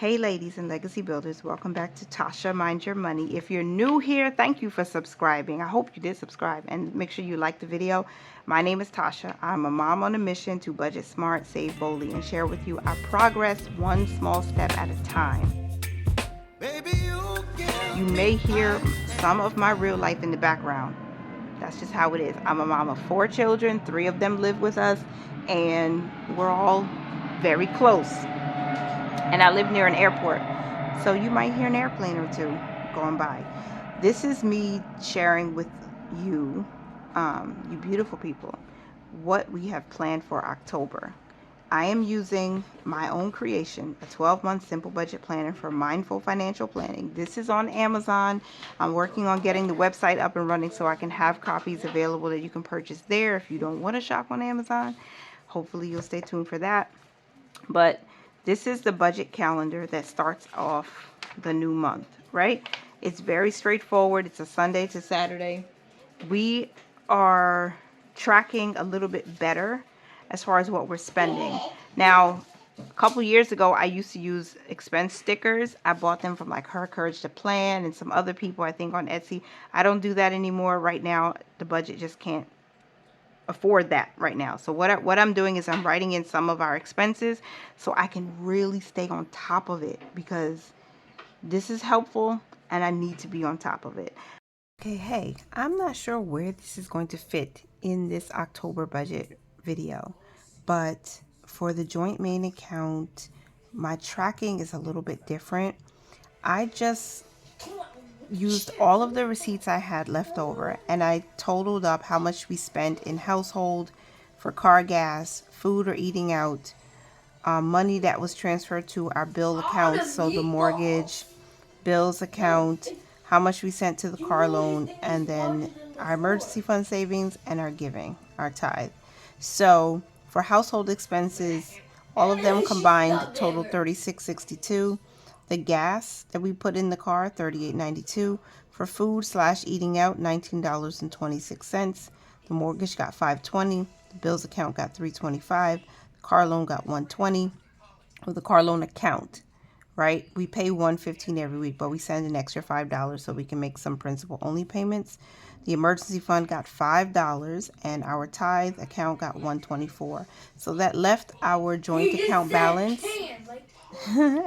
Hey ladies and legacy builders, welcome back to Tasha Mind Your Money. If you're new here, thank you for subscribing. I hope you did subscribe and make sure you like the video. My name is Tasha. I'm a mom on a mission to budget smart, save boldly, and share with you our progress one small step at a time. You may hear some of my real life in the background. That's just how it is. I'm a mom of 4 children. 3 of them live with us, and we're all very close. And I live near an airport, so you might hear an airplane or two going by. This is me sharing with you, you beautiful people, what we have planned for October. I am using my own creation, a 12-month simple budget planner for mindful financial planning. This is on Amazon. I'm working on getting the website up and running so I can have copies available that you can purchase there if you don't want to shop on Amazon. Hopefully you'll stay tuned for that. But this is the budget calendar that starts off the new month, right? It's very straightforward. It's a Sunday to Saturday. We are tracking a little bit better as far as what we're spending. Now, a couple years ago, I used to use expense stickers. I bought them from like Her Courage to Plan and some other people, I think, on Etsy. I don't do that anymore. Right now, the budget just can't afford that right now. So what I'm doing is I'm writing in some of our expenses so I can really stay on top of it, because this is helpful and I need to be on top of it. Okay, hey, I'm not sure where this is going to fit in this October budget video, but for the joint main account, my tracking is a little bit different. I just used all of the receipts I had left over, and I totaled up how much we spent in household for car gas, food or eating out, money that was transferred to our bill accounts, so the mortgage, bills account, how much we sent to the car loan, and then our emergency fund savings and our giving, our tithe. So for household expenses, all of them combined total $36.62. The gas that we put in the car, $38.92. For food/eating out, $19.26. The mortgage got $520. The bills account got $325. The car loan got $120. With the car loan account, right? We pay $115 every week, but we send an extra $5 so we can make some principal only payments. The emergency fund got $5 and our tithe account got $124. So that left our joint account balance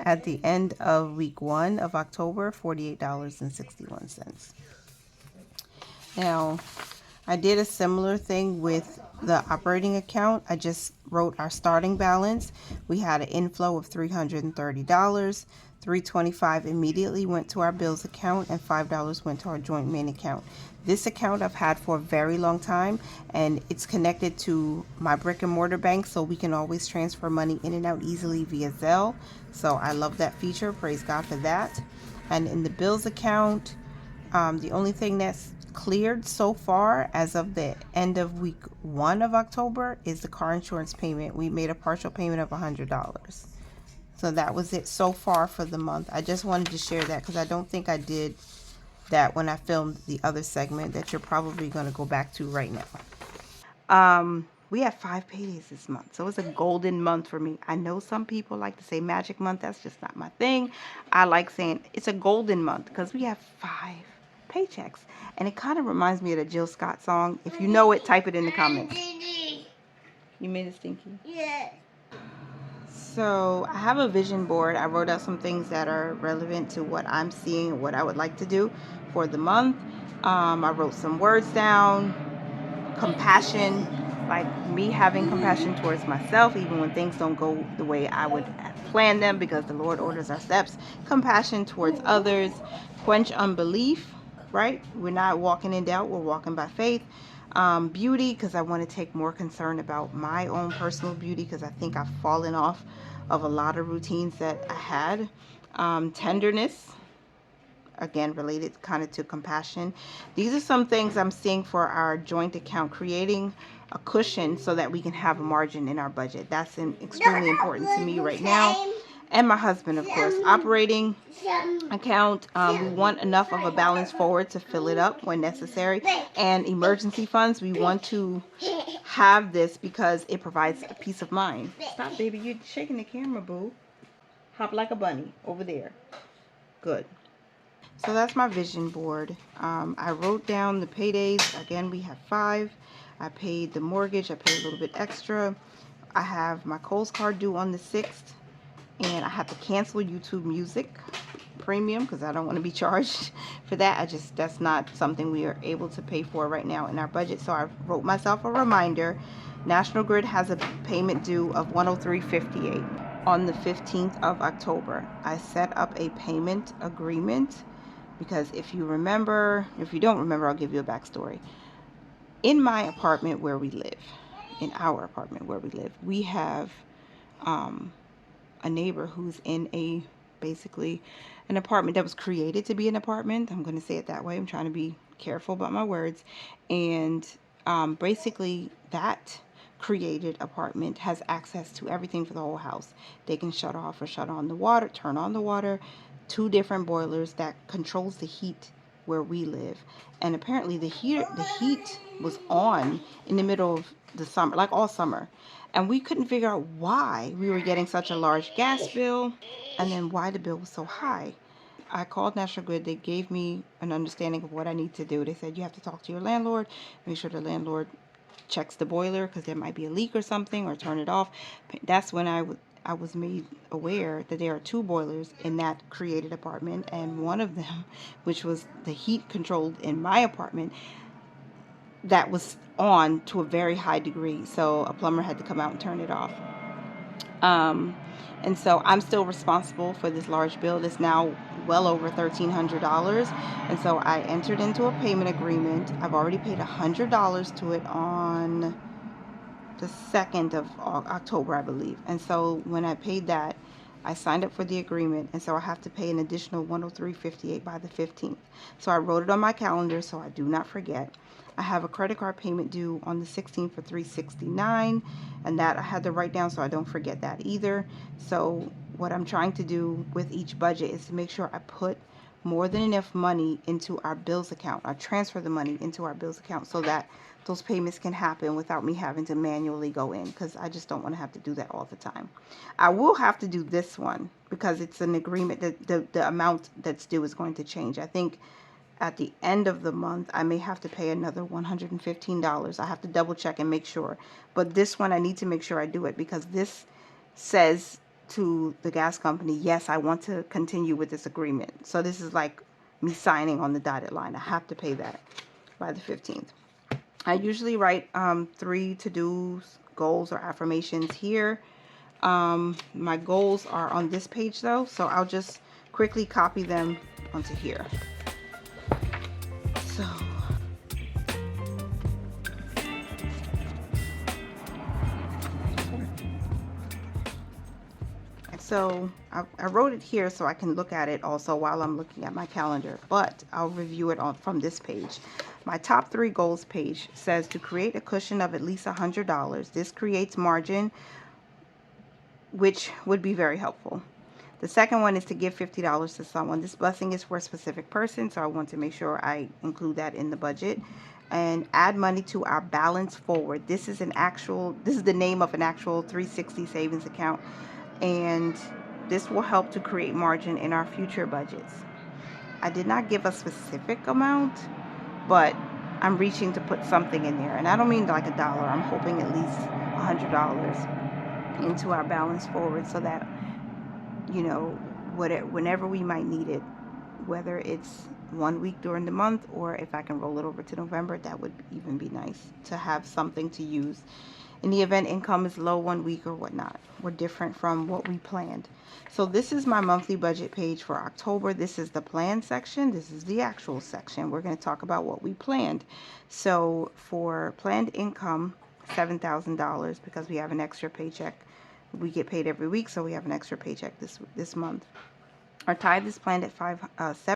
at the end of week 1 of October, $48.61. Now, I did a similar thing with the operating account. I just wrote our starting balance. We had an inflow of $330. $325 immediately went to our bills account, and $5 went to our joint main account. This account I've had for a very long time, and it's connected to my brick and mortar bank, so we can always transfer money in and out easily via Zelle. So I love that feature. Praise God for that. And in the bills account, the only thing that's cleared so far as of the end of week 1 of October is the car insurance payment. We made a partial payment of $100. So that was it so far for the month. I just wanted to share that because I don't think I did that when I filmed the other segment that you're probably going to go back to right now. We have 5 paydays this month, so it's a golden month for me. I know some people like to say magic month. That's just not my thing. I like saying it's a golden month because we have 5 paychecks, and it kind of reminds me of the Jill Scott song. If you know it, type it in the comments. You made it stinky? Yeah. So I have a vision board. I wrote out some things that are relevant to what I'm seeing and what I would like to do for the month. I wrote some words down. Compassion, like me having compassion towards myself even when things don't go the way I would plan them, because the Lord orders our steps. Compassion towards others. Quench unbelief, right? We're not walking in doubt, we're walking by faith. Beauty, because I want to take more concern about my own personal beauty, because I think I've fallen off of a lot of routines that I had. Tenderness, again related kind of to compassion. These are some things I'm seeing for our joint account, creating a cushion so that we can have a margin in our budget. That's extremely important to me right now, and my husband, of course. Operating account, we want enough of a balance forward to fill it up when necessary. And emergency funds, we want to have this because it provides a peace of mind. Stop, baby, you're shaking the camera, boo. Hop like a bunny over there. Good. So that's my vision board. I wrote down the paydays. Again, we have 5. I paid the mortgage. I paid a little bit extra. I have my Kohl's card due on the 6th. And I have to cancel YouTube Music Premium because I don't want to be charged for that. That's not something we are able to pay for right now in our budget. So I wrote myself a reminder. National Grid has a payment due of $103.58 on the 15th of October. I set up a payment agreement because if you don't remember, I'll give you a backstory. In my apartment where we live, in our apartment where we live, we have a neighbor who's in basically an apartment that was created to be an apartment. I'm going to say it that way. I'm trying to be careful about my words. And basically that created apartment has access to everything for the whole house. They can shut off or shut on the water, turn on the water, 2 different boilers that controls the heat where we live. And apparently the heat was on in the middle of the summer, like all summer. And we couldn't figure out why we were getting such a large gas bill and then why the bill was so high. I called National Grid. They gave me an understanding of what I need to do. They said you have to talk to your landlord, make sure the landlord checks the boiler because there might be a leak or something, or turn it off. That's when I was made aware that there are 2 boilers in that created apartment, and one of them, which was the heat controlled in my apartment, that was on to a very high degree, so a plumber had to come out and turn it off. And so I'm still responsible for this large bill that's now well over $1,300. And so I entered into a payment agreement. I've already paid $100 to it on the 2nd of October, I believe. And so when I paid that, I signed up for the agreement, and so I have to pay an additional $103.58 by the 15th. So I wrote it on my calendar so I do not forget. I have a credit card payment due on the 16th for $369, and that I had to write down so I don't forget that either. So what I'm trying to do with each budget is to make sure I put more than enough money into our bills account. I transfer the money into our bills account so that those payments can happen without me having to manually go in, because I just don't want to have to do that all the time. I will have to do this one because it's an agreement that the amount that's due is going to change. I think at the end of the month I may have to pay another $115. I have to double check and make sure. But this one I need to make sure I do it because this says to the gas company, yes, I want to continue with this agreement. So this is like me signing on the dotted line. I have to pay that by the 15th. I usually write 3 to-dos, goals, or affirmations here. My goals are on this page though, so I'll just quickly copy them onto here. So I wrote it here so I can look at it also while I'm looking at my calendar, but I'll review it from this page. My top 3 goals page says to create a cushion of at least $100. This creates margin, which would be very helpful. The second one is to give $50 to someone. This blessing is for a specific person, so I want to make sure I include that in the budget. And add money to our balance forward. This is the name of an actual 360 savings account, and this will help to create margin in our future budgets. I did not give a specific amount, but I'm reaching to put something in there, and I don't mean like $1. I'm hoping at least $100 into our balance forward so that, you know, whenever we might need it, whether it's 1 week during the month or if I can roll it over to November, that would even be nice to have something to use in the event income is low 1 week or whatnot, or different from what we planned. So this is my monthly budget page for October. This is the plan section. This is the actual section. We're going to talk about what we planned. So for planned income, $7,000, because we have an extra paycheck. We get paid every week, so we have an extra paycheck this month. Our tithe is planned at $7.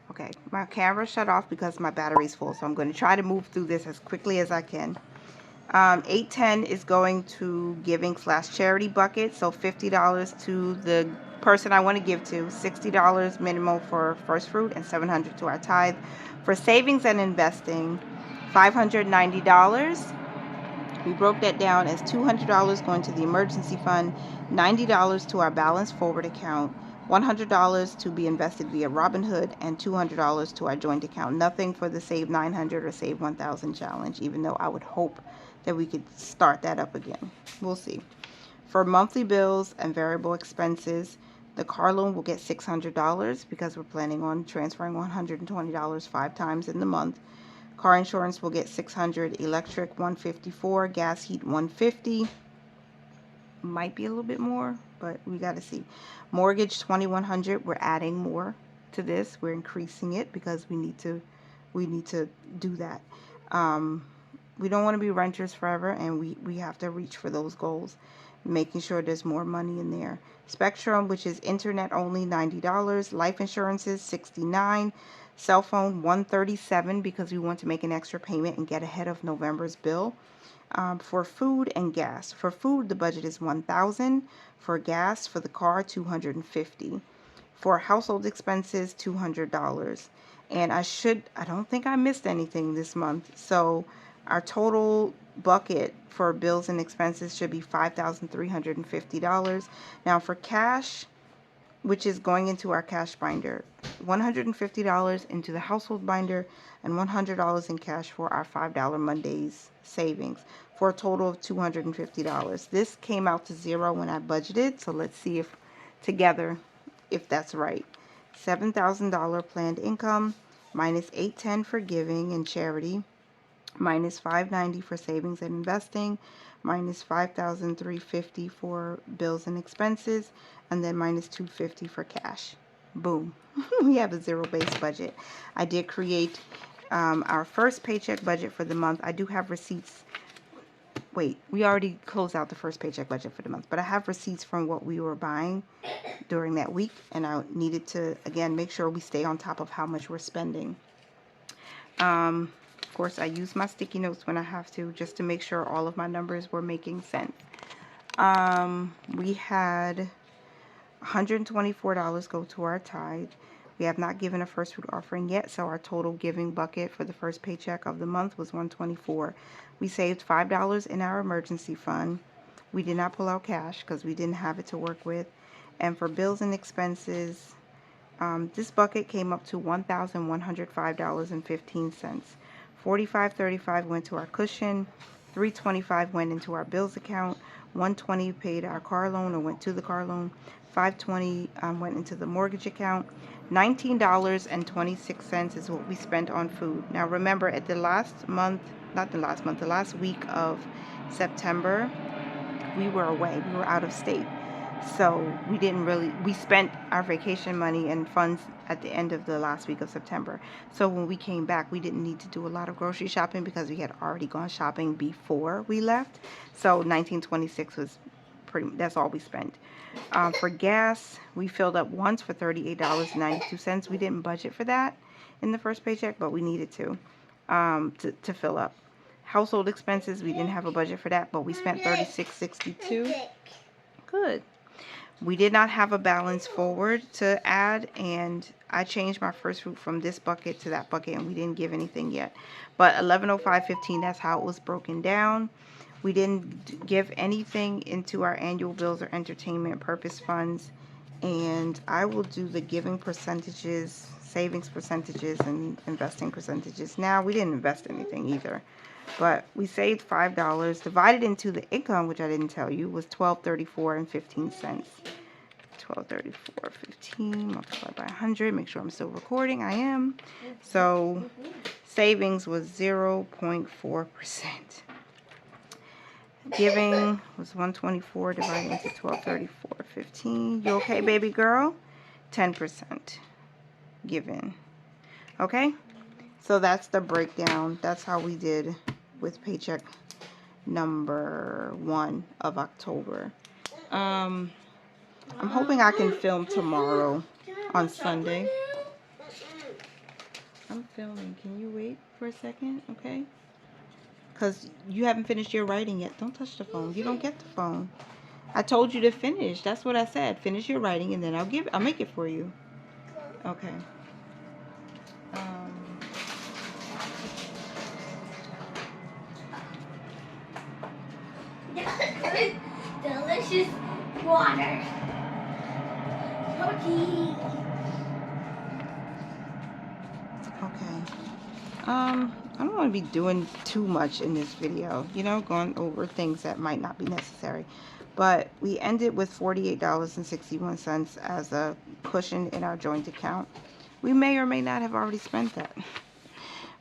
Okay, my camera shut off because my battery's full, so I'm going to try to move through this as quickly as I can. $810 is going to giving/charity bucket, so $50 to the person I want to give to, $60 minimum for first fruit, and $700 to our tithe. For savings and investing, $590. We broke that down as $200 going to the emergency fund, $90 to our balance forward account, $100 to be invested via Robinhood, and $200 to our joint account. Nothing for the Save 900 or Save 1000 challenge, even though I would hope that we could start that up again. We'll see. For monthly bills and variable expenses, the car loan will get $600 because we're planning on transferring $120 5 times in the month. Car insurance will get $600, electric $154, gas heat $150. Might be a little bit more, but we got to see. Mortgage $2,100. We're adding more to this. We're increasing it because we need to do that. We don't want to be renters forever, and we have to reach for those goals. Making sure there's more money in there. Spectrum, which is internet only, $90. Life insurances $69. Cell phone $137 because we want to make an extra payment and get ahead of November's bill. For food and gas. For food, the budget is $1,000. For gas, for the car, $250. For household expenses, $200. And I don't think I missed anything this month. So our total bucket for bills and expenses should be $5,350. Now for cash, which is going into our cash binder, $150 into the household binder and $100 in cash for our $5 Mondays savings, for a total of $250. This came out to zero when I budgeted, so let's see if together if that's right. $7,000 planned income minus $810 for giving and charity, minus $590 for savings and investing, minus $5,350 for bills and expenses, and then minus $250 for cash. Boom. We have a zero-based budget. I did create our first paycheck budget for the month. I do have receipts. Wait, we already closed out the first paycheck budget for the month, but I have receipts from what we were buying during that week, and I needed to, again, make sure we stay on top of how much we're spending. Of course, I use my sticky notes when I have to, just to make sure all of my numbers were making sense. We had $124 go to our tithe. We have not given a first fruit offering yet, so our total giving bucket for the first paycheck of the month was $124. We saved $5 in our emergency fund. We did not pull out cash because we didn't have it to work with. And for bills and expenses, this bucket came up to $1,105.15. $45.35 went to our cushion, $325 went into our bills account, $120 paid our car loan or went to the car loan, $520 went into the mortgage account, $19.26 is what we spent on food. Now remember, at the last week of September, we were away, we were out of state. So we spent our vacation money and funds at the end of the last week of September. So when we came back, we didn't need to do a lot of grocery shopping because we had already gone shopping before we left. So $19.26 was that's all we spent. For gas, we filled up once for $38.92. We didn't budget for that in the first paycheck, but we needed to fill up. Household expenses, we didn't have a budget for that, but we spent $36.62. Good. We did not have a balance forward to add, and I changed my first fruit from this bucket to that bucket, and we didn't give anything yet. But $1105.15, that's how it was broken down. We didn't give anything into our annual bills or entertainment purpose funds, and I will do the giving percentages, savings percentages, and investing percentages. Now, we didn't invest anything either, but we saved $5. Divided into the income, which I didn't tell you, was $12.34.15. $12.34.15 multiplied by 100. Make sure I'm still recording. I am. So savings was 0.4%. Giving was $124 divided into $12.34.15. You okay, baby girl? 10% given. Okay? So that's the breakdown. That's how we did with paycheck number 1 of October. I'm hoping I can film tomorrow on Sunday. I'm filming. Can you wait for a second? Okay? Because you haven't finished your writing yet. Don't touch the phone. You don't get the phone. I told you to finish. That's what I said. Finish your writing and then I'll make it for you. Okay. Delicious water. Cookie. Okay. I don't want to be doing too much in this video, you know, going over things that might not be necessary. But we ended with $48.61 as a cushion in our joint account. We may or may not have already spent that.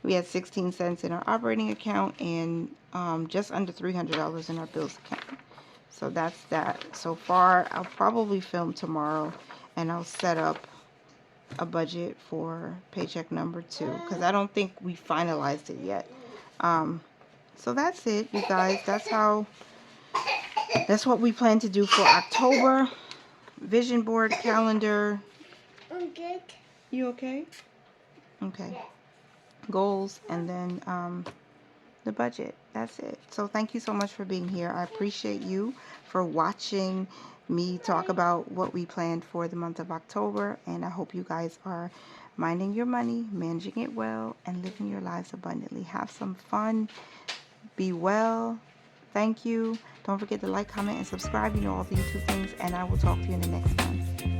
We had 16 cents in our operating account and just under $300 in our bills account. So that's that. So far, I'll probably film tomorrow and I'll set up a budget for paycheck number 2 because I don't think we finalized it yet. So that's it, you guys. That's what we plan to do for October. Vision board, calendar. I'm good. You okay? Okay. Goals, and then the budget. That's it. So thank you so much for being here. I appreciate you for watching me talk about what we planned for the month of October, and I hope you guys are minding your money, managing it well, and living your lives abundantly. Have some fun. Be well. Thank you. Don't forget to like, comment, and subscribe. You know all the YouTube things, and I will talk to you in the next one.